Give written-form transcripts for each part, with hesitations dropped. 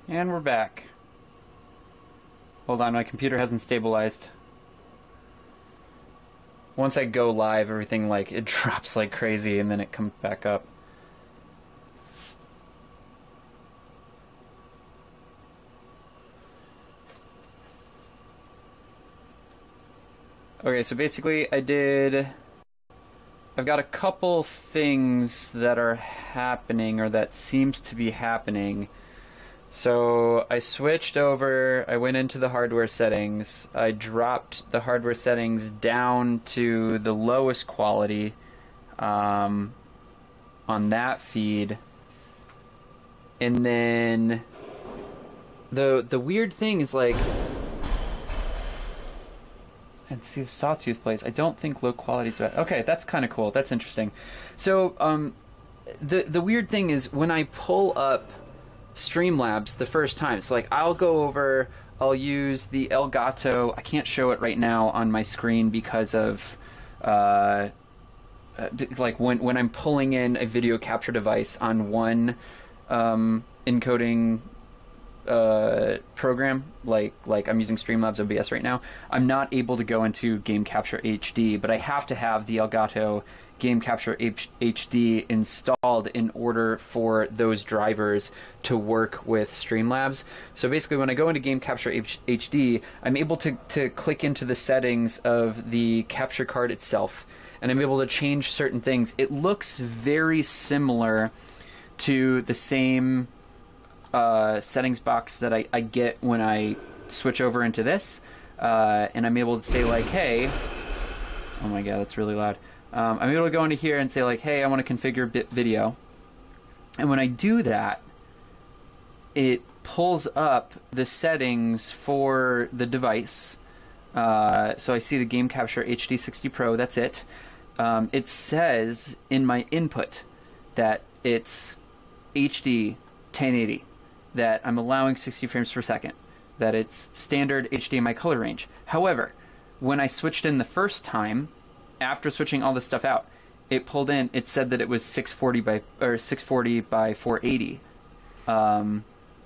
And we're back. Hold on, my computer hasn't stabilized. Once I go live, everything, like, it drops like crazy and then it comes back up. Okay, so basically I've got a couple things that are happening, or that seems to be happening. So I switched over, I went into the hardware settings, I dropped the hardware settings down to the lowest quality on that feed. And then the weird thing is, like, and see the sawtooth plates. I don't think low quality is bad. Okay, that's kind of cool. That's interesting. So the weird thing is when I pull up Streamlabs the first time, so like I'll go over, I'll use the Elgato. I can't show it right now on my screen because of like when I'm pulling in a video capture device on one encoding program, like I'm using Streamlabs OBS right now, I'm not able to go into Game Capture HD, but I have to have the Elgato Game Capture HD installed in order for those drivers to work with Streamlabs. So basically when I go into Game Capture HD, I'm able to click into the settings of the capture card itself, and I'm able to change certain things. It looks very similar to the same settings box that I get when I switch over into this, and I'm able to say, like, hey, oh my god, that's really loud. I'm able to go into here and say, like, hey, I want to configure bit video, and when I do that, it pulls up the settings for the device. So I see the Game Capture HD 60 Pro, that's it. It says in my input that it's HD 1080, that I'm allowing 60 frames per second, that it's standard HDMI color range. However, when I switched in the first time, after switching all this stuff out, it pulled in, it said that it was 640 by 480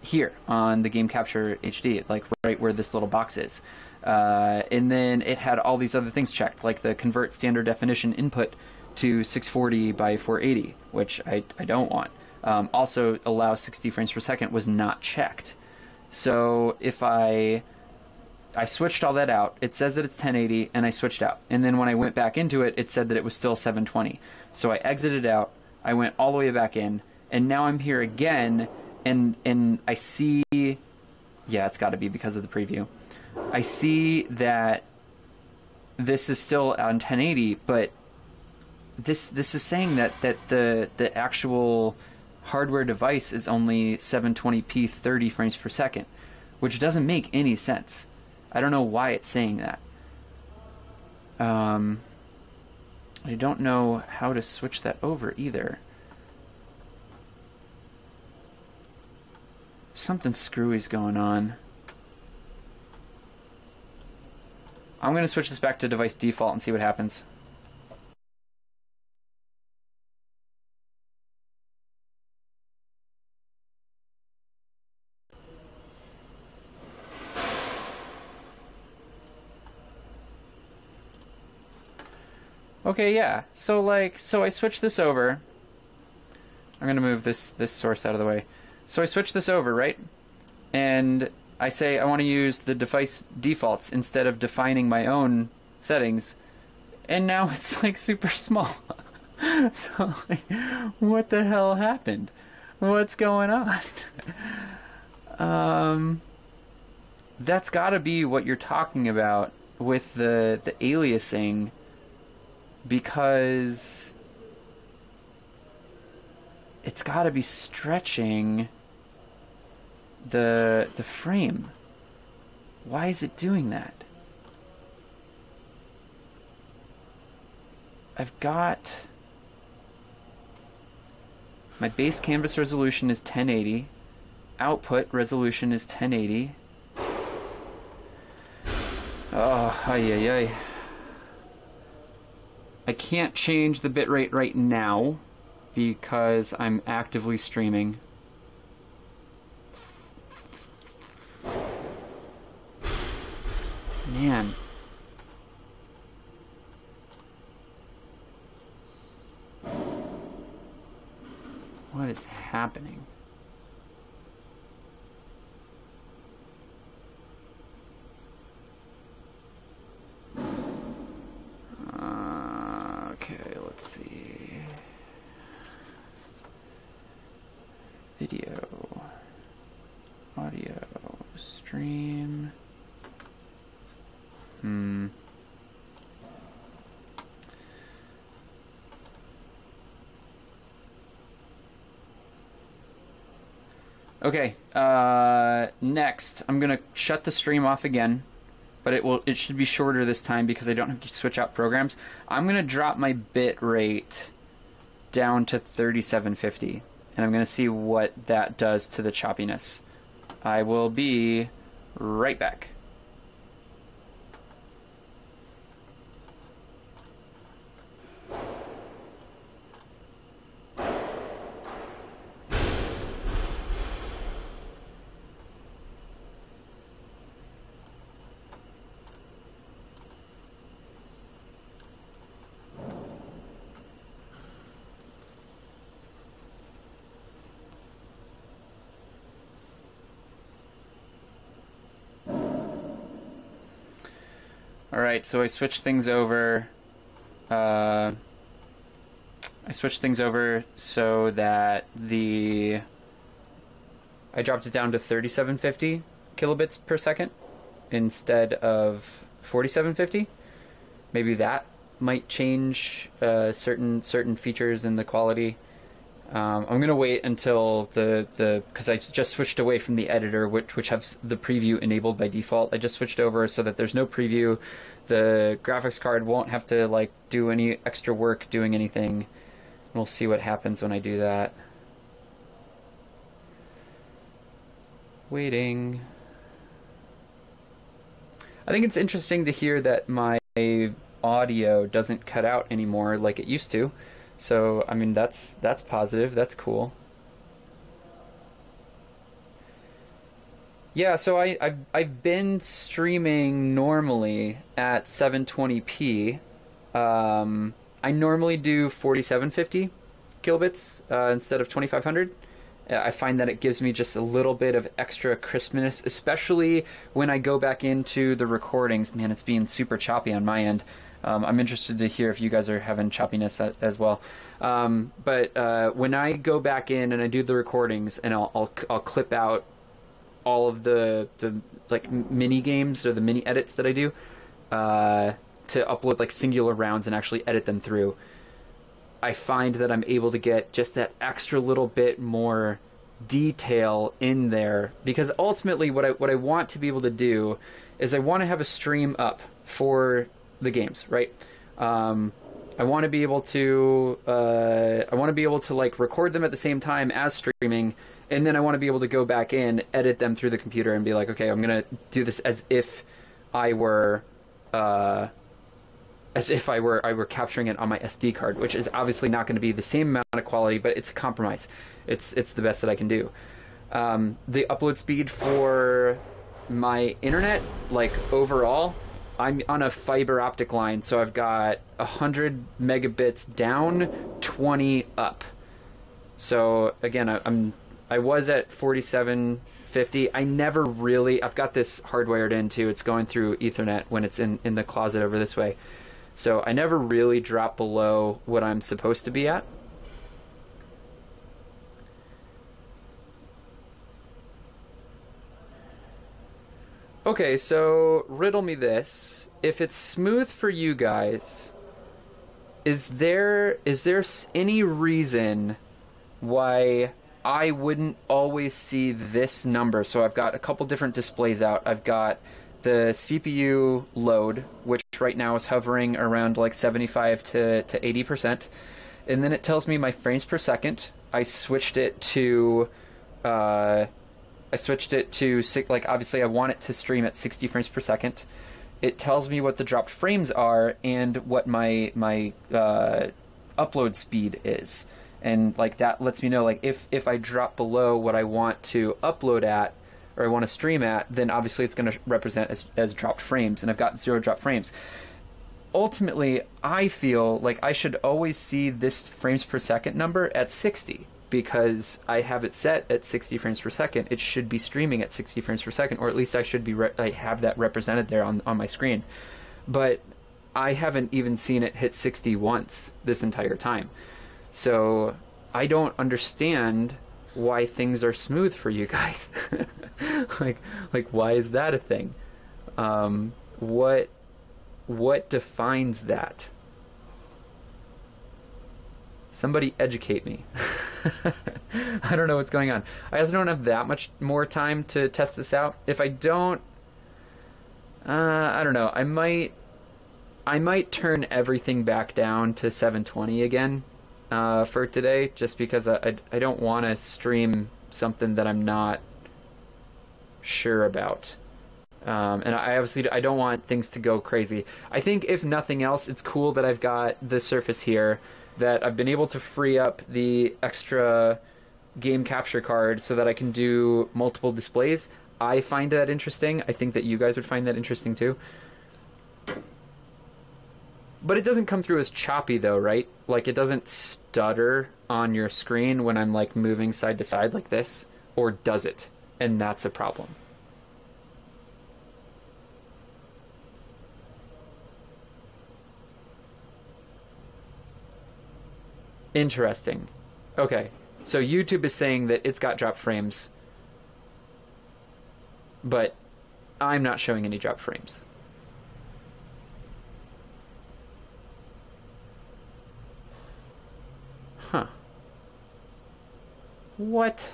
here on the Game Capture HD, like right where this little box is. And then it had all these other things checked, like the convert standard definition input to 640 by 480, which I don't want. Also allow 60 frames per second was not checked. So if I switched all that out, it says that it's 1080, and I switched out. And then when I went back into it, it said that it was still 720. So I exited out, I went all the way back in, and now I'm here again, and I see, yeah, it's got to be because of the preview. I see that this is still on 1080, but this is saying that the actual hardware device is only 720p 30 frames per second, which doesn't make any sense. I don't know why it's saying that. I don't know how to switch that over either. Something screwy's going on. I'm going to switch this back to device default and see what happens. Okay, yeah. So I switched this over. I'm gonna move this source out of the way. So I switched this over, right? And I say I want to use the device defaults instead of defining my own settings, and now it's like super small. So like, what the hell happened? What's going on? That's got to be what you're talking about with the aliasing, because it's got to be stretching the frame. Why is it doing that? I've got my base canvas resolution is 1080, output resolution is 1080. Oh, ay. I can't change the bitrate right now because I'm actively streaming. Man. What is happening? Okay, let's see. Video, audio, stream. Okay, next, I'm gonna shut the stream off again, but it should be shorter this time because I don't have to switch out programs. I'm gonna drop my bit rate down to 3750, and I'm gonna see what that does to the choppiness. I will be right back. Alright, so I switched things over. I switched things over so that I dropped it down to 3750 kilobits per second instead of 4750. Maybe that might change certain features in the quality. I'm gonna wait until because I just switched away from the editor, which has the preview enabled by default. I just switched over so that there's no preview. The graphics card won't have to like do any extra work doing anything. We'll see what happens when I do that. Waiting. I think it's interesting to hear that my audio doesn't cut out anymore like it used to. So, I mean, that's positive. That's cool. Yeah, so I've been streaming normally at 720p. I normally do 4750 kilobits instead of 2500. I find that it gives me just a little bit of extra crispness, especially when I go back into the recordings. Man, it's being super choppy on my end. I'm interested to hear if you guys are having choppiness as well. But when I go back in and I do the recordings, and I'll clip out all of the like mini games or the mini edits that I do to upload like singular rounds and actually edit them through, I find that I'm able to get just that extra little bit more detail in there, because ultimately what I want to be able to do is I want to have a stream up for the games, right? I want to be able to like record them at the same time as streaming, and then I want to be able to go back in, edit them through the computer, and be like, okay, I'm gonna do this as if I were capturing it on my SD card, which is obviously not going to be the same amount of quality, but it's a compromise. It's the best that I can do. The upload speed for my internet, like overall, I'm on a fiber optic line, so I've got 100 megabits down, 20 up. So again, I was at 4750. I've got this hardwired in too. It's going through Ethernet when it's in the closet over this way. So I never really drop below what I'm supposed to be at. Okay, so riddle me this. If it's smooth for you guys, is there any reason why I wouldn't always see this number? So I've got a couple different displays out. I've got the CPU load, which right now is hovering around like 75 to 80%. And then it tells me my frames per second. I switched it to like, obviously I want it to stream at 60 frames per second. It tells me what the dropped frames are and what my upload speed is. And like that lets me know, like, if I drop below what I want to upload at, or I want to stream at, then obviously it's going to represent as dropped frames, and I've got 0 dropped frames. Ultimately, I feel like I should always see this frames per second number at 60, because I have it set at 60 frames per second. It should be streaming at 60 frames per second, or at least I should be I have that represented there on my screen. But I haven't even seen it hit 60 once this entire time. So I don't understand why things are smooth for you guys. like why is that a thing? What defines that? Somebody educate me. I don't know what's going on. I also don't have that much more time to test this out. If I don't, I don't know. I might turn everything back down to 720 again for today, just because I don't want to stream something that I'm not sure about. And I don't want things to go crazy. I think if nothing else, it's cool that I've got the Surface here, that I've been able to free up the extra game capture card so that I can do multiple displays. I find that interesting. I think that you guys would find that interesting too. But it doesn't come through as choppy though, right? Like, it doesn't stutter on your screen when I'm like moving side to side like this, or does it? And that's a problem. Interesting. Okay, so YouTube is saying that it's got dropped frames, but I'm not showing any dropped frames. Huh. What?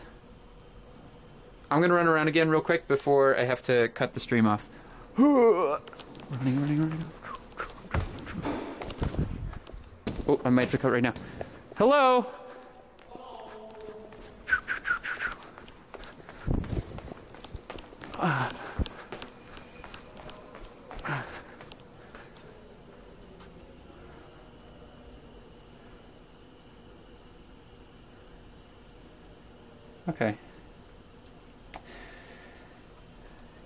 I'm gonna run around again real quick before I have to cut the stream off. Running. Oh, I might have to cut right now. Hello? Okay.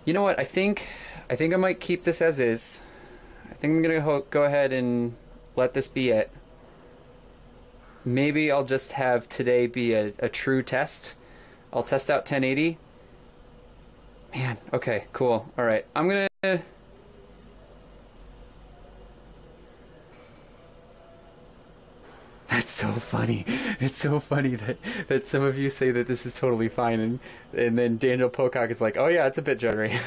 You know what? I think I might keep this as is. I think I'm gonna go ahead and let this be it. Maybe I'll just have today be a true test. I'll test out 1080. Man, okay, cool. All right, I'm gonna... That's so funny. It's so funny that some of you say that this is totally fine, and then Daniel Pocock is like, oh yeah, it's a bit jittery.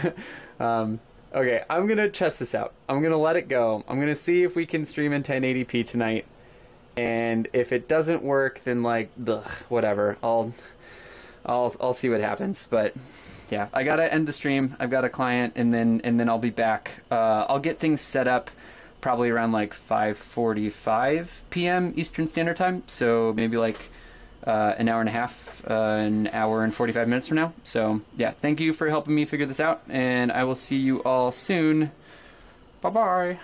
Okay, I'm gonna test this out. I'm gonna let it go. I'm gonna see if we can stream in 1080p tonight. And if it doesn't work, then like, ugh, whatever. I'll see what happens. But yeah, I gotta end the stream. I've got a client, and then I'll be back. I'll get things set up probably around like 5:45 p.m. Eastern Standard Time. So maybe like an hour and a half, an hour and 45 minutes from now. So yeah, thank you for helping me figure this out, and I will see you all soon. Bye bye.